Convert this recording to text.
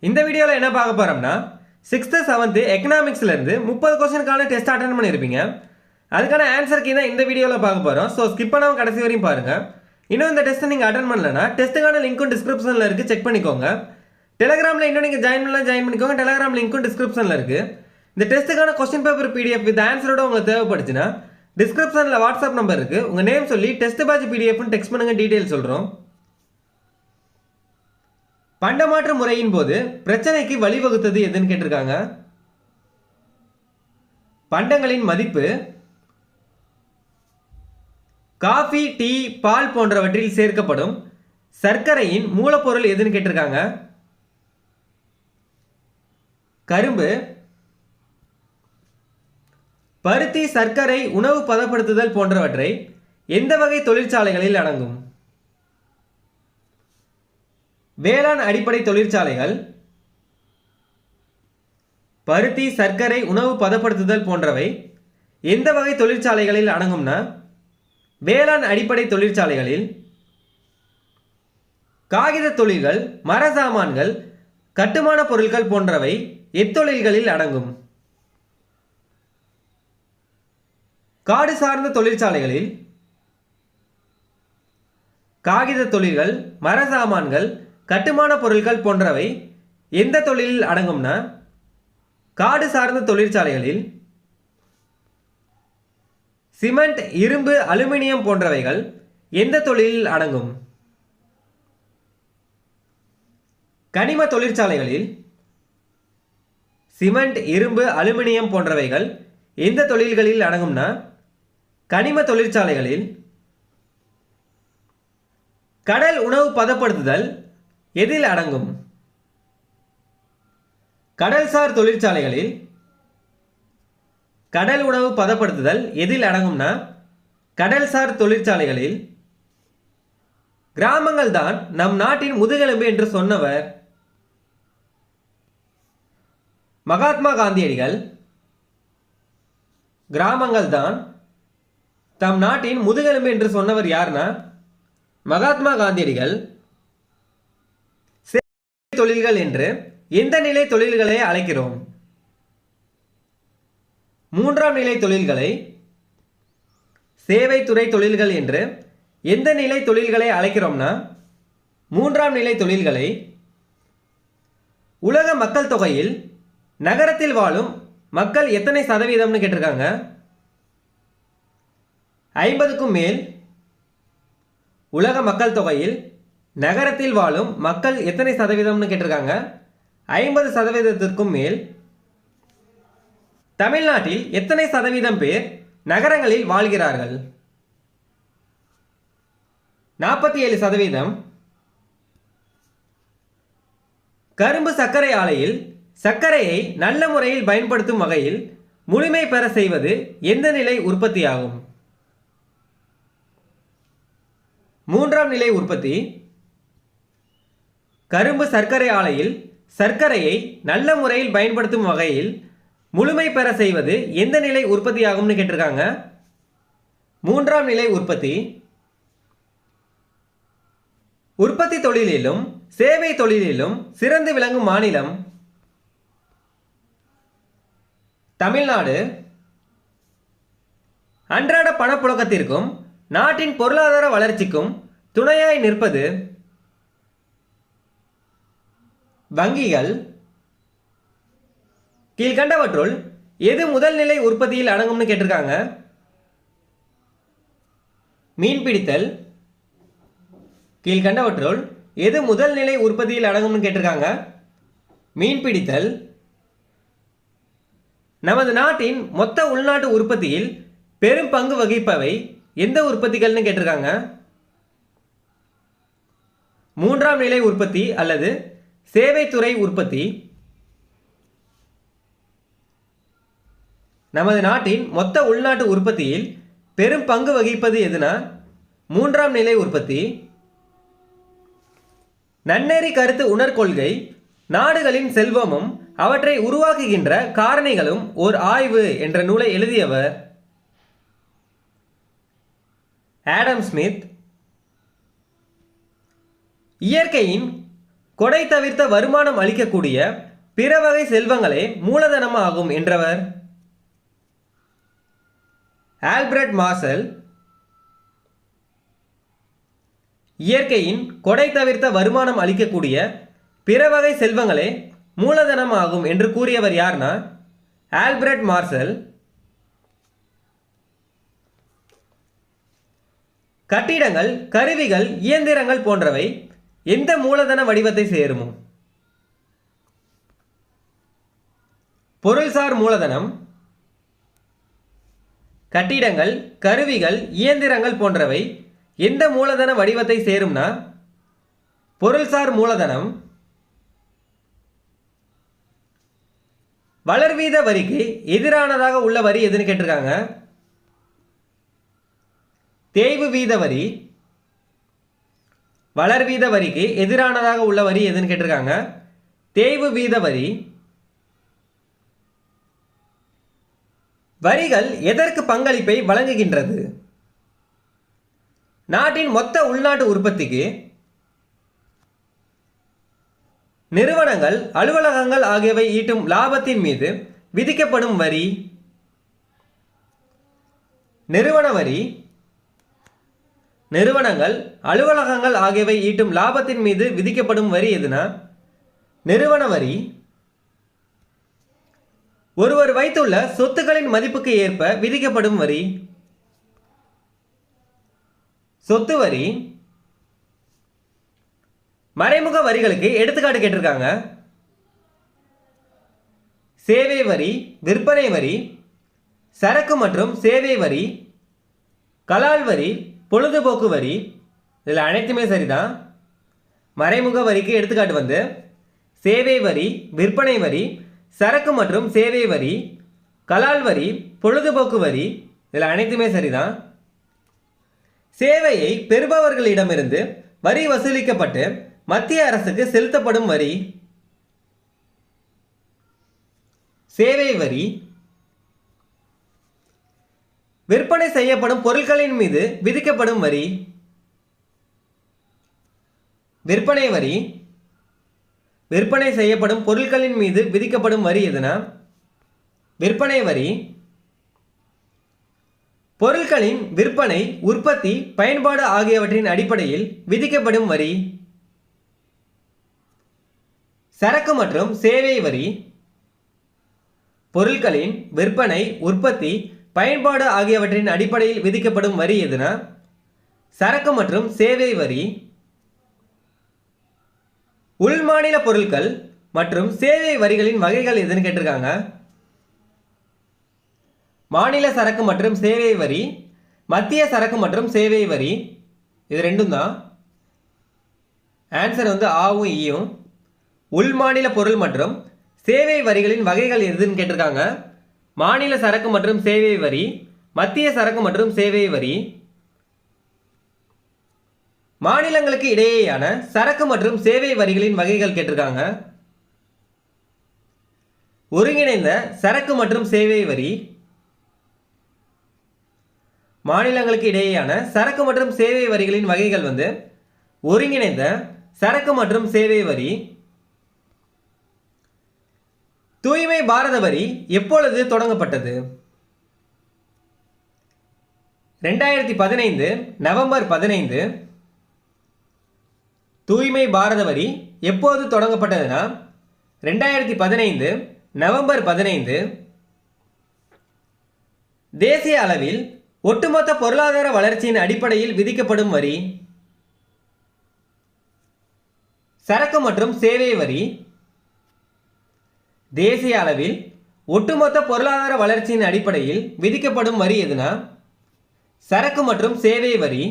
இந்த வீடியோவில் என்ன பார்க்க போகிறோம்னா 6th 7th எக்கனாமிக்ஸ்லேருந்து 30 கொஸ்டினுக்கான டெஸ்ட் அட்டன் பண்ணியிருப்பீங்க. அதுக்கான ஆன்சர் கீ தான் இந்த வீடியோவில் பார்க்க போகிறோம். ஸோ ஸ்கிப் பண்ணாமல் கடைசி வரையும் பாருங்கள். இன்னும் இந்த டெஸ்ட்டை நீங்கள் அட்டன் பண்ணலன்னா டெஸ்ட்டுக்கான லிங்க்கும் டிஸ்கிரிப்ஷனில் இருக்குது, செக் பண்ணிக்கோங்க. டெலிகிராமில் இன்னும் நீங்கள் ஜாயின் பண்ணிக்கோங்க. டெலிகிராம் லிங்க்கும் டிஸ்கிரிப்ஷனில் இருக்குது. இந்த டெஸ்ட்டுக்கான கொஸ்டின் பேப்பர் பிடிஎஃப் வித் ஆன்சரோட உங்களுக்கு தேவைப்படுச்சுன்னா டிஸ்கிரிப்ஷனில் வாட்ஸ்அப் நம்பர் இருக்குது. உங்கள் நேம் சொல்லி டெஸ்ட் பேட்ச் பிடிஎஃப்னு டெக்ஸ்ட் பண்ணுங்கள், டீட்டெயில் சொல்கிறோம். பண்டமாற்று முறையின் போது பிரச்சனைக்கு வழிவகுத்தது எதுன்னு கேட்டிருக்காங்க. பண்டங்களின் மதிப்பு காஃபி, டீ, பால் போன்றவற்றில் சேர்க்கப்படும் சர்க்கரையின் மூலப்பொருள் எதுன்னு கேட்டிருக்காங்க. கரும்பு. பருத்தி, சர்க்கரை, உணவு பதப்படுத்துதல் போன்றவற்றை எந்த வகை தொழிற்சாலைகளில் அடங்கும்? வேளாண் அடிப்படை தொழிற்சாலைகள். பருத்தி, சர்க்கரை, உணவு பதப்படுத்துதல் போன்றவை எந்த வகை தொழிற்சாலைகளில் அடங்கும்னா வேளாண் அடிப்படை தொழிற்சாலைகளில். காகித தொழில்கள், மர சாமான்கள், கட்டுமான பொருட்கள் போன்றவை எத்தொழில்களில் அடங்கும்? காடு சார்ந்த தொழிற்சாலைகளில். காகித தொழில்கள், மர சாமான்கள், கட்டுமான பொருட்கள் போன்றவை எந்த தொழிலில் அடங்கும்னா காடு சார்ந்த தொழிற்சாலைகளில். சிமெண்ட், இரும்பு, அலுமினியம் போன்றவைகள் எந்த தொழிலில் அடங்கும்? கனிம தொழிற்சாலைகளில். சிமெண்ட், இரும்பு, அலுமினியம் போன்றவைகள் எந்த தொழில்களில் அடங்கும்னா கனிம தொழிற்சாலைகளில். கடல் உணவு பதப்படுத்துதல் எதில் அடங்கும்? கடல்சார் தொழிற்சாலைகளில். கடல் உணவு பதப்படுத்துதல் எதில் அடங்கும்னா கடல்சார் தொழிற்சாலைகளில். கிராமங்கள் தான் நம் நாட்டின் முதுகெலும்பு என்று சொன்னவர் மகாத்மா காந்தியடிகள். கிராமங்கள் தான் தம் நாட்டின் முதுகெலும்பு என்று சொன்னவர் யாருன்னா மகாத்மா காந்தியடிகள். தொழில்கள் என்று எந்த நிலை தொழில்களை அழைக்கிறோம்? மூன்றாம் நிலை தொழில்களை. சேவைத்துறை தொழில்கள் என்று எந்த நிலை தொழில்களை அழைக்கிறோம்னா மூன்றாம் நிலை தொழில்களை. உலக மக்கள் தொகையில் நகரத்தில் வாழும் மக்கள் எத்தனை சதவீதம்னு கேட்டிருக்காங்க. 50க்கும் மேல். உலக மக்கள் தொகையில் நகரத்தில் வாழும் மக்கள் எத்தனை சதவீதம்னு கேட்டிருக்காங்க. 50% மேல். தமிழ்நாட்டில் எத்தனை சதவீதம் பேர் நகரங்களில் வாழ்கிறார்கள்? 47%. கரும்பு சர்க்கரை ஆலையில் சர்க்கரையை நல்ல முறையில் பயன்படுத்தும் வகையில் முழுமை பெற செய்வது எந்த நிலை உற்பத்தியாகும்? மூன்றாம் நிலை உற்பத்தி. கரும்பு சர்க்கரை ஆலையில் சர்க்கரையை நல்ல முறையில் பயன்படுத்தும் வகையில் முழுமை பெற செய்வது எந்த நிலை உற்பத்தியாகும்னு கேட்டிருக்காங்க. மூன்றாம் நிலை உற்பத்தி. உற்பத்தி தொழிலிலும் சேவை தொழிலிலும் சிறந்து விளங்கும் மாநிலம் தமிழ்நாடு. அன்றாட பணப்புழக்கத்திற்கும் நாட்டின் பொருளாதார வளர்ச்சிக்கும் துணையாய் நிற்பது வங்கிகள். கீழ்கண்டவற்றுள் எது முதல் நிலை உற்பத்தியில் அடங்கும்னு கேட்டிருக்காங்க. மீன்பிடித்தல். கீழ்கண்டவற்றுள் எது முதல் நிலை உற்பத்தியில் அடங்கும்னு கேட்டிருக்காங்க. மீன்பிடித்தல். நமது நாட்டின் மொத்த உள்நாட்டு உற்பத்தியில் பெரும் பங்கு வகிப்பவை எந்த உற்பத்திகள்னு கேட்டிருக்காங்க. மூன்றாம் நிலை உற்பத்தி அல்லது சேவைத்துறை உற்பத்தி. நமது நாட்டின் மொத்த உள்நாட்டு உற்பத்தியில் பெரும் பங்கு வகிப்பது எதுனா மூன்றாம் நிலை உற்பத்தி. நன்னெறி கருத்து உணர்கொள்கை, நாடுகளின் செல்வமும் அவற்றை உருவாக்குகின்ற காரணிகளும் ஓர் ஆய்வு என்ற நூலை எழுதியவர் ஆடம் ஸ்மித். இயற்கையின் கொடை தவிர்த்த வருமானம் அளிக்கக்கூடிய பிற வகை செல்வங்களே மூலதனம் ஆகும் என்றவர்? Alfred Marshall. இயற்கையின் கொடை தவிர்த்த வருமானம் அளிக்கக்கூடிய பிற வகை செல்வங்களே மூலதனம் ஆகும் என்று கூறியவர் யார்னா ஆல்பிரட் மார்சல். கட்டிடங்கள், கருவிகள், இயந்திரங்கள் போன்றவை எந்த மூலதன வடிவத்தை சேருமோ? பொருள்சார் மூலதனம். கட்டிடங்கள், கருவிகள், இயந்திரங்கள் போன்றவை எந்த மூலதன வடிவத்தை சேரும்னா பொருள்சார் மூலதனம். வளர்வீத வரிக்கு எதிரானதாக உள்ள வரி எதுன்னு கேட்டிருக்காங்க? தேய்வு வீத வரி. வளர்வீத வரிக்கு எதிரானதாக உள்ள வரி எதுன்னு கேட்டிருக்காங்க? தேய்வு வீத வரி. வரிகள் எதற்கு பங்களிப்பை வழங்குகின்றது? நாட்டின் மொத்த உள்நாட்டு உற்பத்திக்கு. நிறுவனங்கள், அலுவலகங்கள் ஆகியவை ஈட்டும் லாபத்தின் மீது விதிக்கப்படும் வரி. நிறுவன வரி. நிறுவனங்கள், அலுவலகங்கள் ஆகியவை ஈட்டும் லாபத்தின் மீது விதிக்கப்படும் வரி எதுனா நிறுவன வரி. ஒருவர் வைத்துள்ள சொத்துக்களின் மதிப்புக்கு ஏற்ப விதிக்கப்படும் வரி. சொத்து வரி. மறைமுக வரிகளுக்கு எடுத்துக்காட்டு கேட்டிருக்காங்க? சேவை வரி, விற்பனை வரி, சரக்கு மற்றும் சேவை வரி, கலால் வரி, பொழுதுபோக்கு வரி. இதில் அனைத்துமே சரிதான். மறைமுக வரிக்கு எடுத்துக்காட்டு வந்து சேவை வரி, விற்பனை வரி, சரக்கு மற்றும் சேவை வரி, கலால் வரி, பொழுதுபோக்கு வரி. இதில் அனைத்துமே சரிதான். சேவையை பெறுபவர்களிடமிருந்து வரி வசூலிக்கப்பட்டு மத்திய அரசுக்கு செலுத்தப்படும் வரி. சேவை வரி. விற்பனை செய்யப்படும் பொருட்களின் மீது விதிக்கப்படும் வரி. விற்பனை வரி. விற்பனை செய்யப்படும் பொருட்களின் மீது விதிக்கப்படும் வரி எதுனா விற்பனை வரி. பொருட்களின் விற்பனை, உற்பத்தி, பயன்பாடு ஆகியவற்றின் அடிப்படையில் விதிக்கப்படும் வரி. சரக்கு மற்றும் சேவை வரி. பொருட்களின் விற்பனை, உற்பத்தி, பயன்பாடு ஆகியவற்றின் அடிப்படையில் விதிக்கப்படும் வரி எதுனா சரக்கு மற்றும் சேவை வரி. உள்மாநில பொருட்கள் மற்றும் சேவை வரிகளின் வகைகள் எதுன்னு கேட்டிருக்காங்க? மாநில சரக்கு மற்றும் சேவை வரி, மத்திய சரக்கு மற்றும் சேவை வரி. இது ரெண்டும் தான். ஆன்சர் வந்து ஆவும் ஈயும். உள்மாநில பொருள் மற்றும் சேவை வரிகளின் வகைகள் எதுன்னு கேட்டிருக்காங்க? மாநில சரக்கு மற்றும் சேவை வரி, மத்திய சரக்கு மற்றும் சேவை வரி. மாநிலங்களுக்கு இடையேயான சரக்கு மற்றும் சேவை வரிகளின் வகைகள் கேட்டிருக்காங்க? ஒருங்கிணைந்த சரக்கு மற்றும் சேவை வரி. மாநிலங்களுக்கு இடையேயான சரக்கு மற்றும் சேவை வரிகளின் வகைகள் வந்து ஒருங்கிணைந்த சரக்கு மற்றும் சேவை வரி. தூய்மை பாரத வரி எப்பொழுது தொடங்கப்பட்டது? 2015 நவம்பர் 15. தூய்மை பாரத வரி எப்போது தொடங்கப்பட்டதுன்னா 2015 நவம்பர் 15. தேசிய அளவில் ஒட்டுமொத்த பொருளாதார வளர்ச்சியின் அடிப்படையில் விதிக்கப்படும் வரி. சரக்கு மற்றும் சேவை வரி. தேசிய அளவில் ஒட்டுமொத்த பொருளாதார வளர்ச்சியின் அடிப்படையில் விதிக்கப்படும் வரி எதுனா சரக்கு மற்றும் சேவை வரி.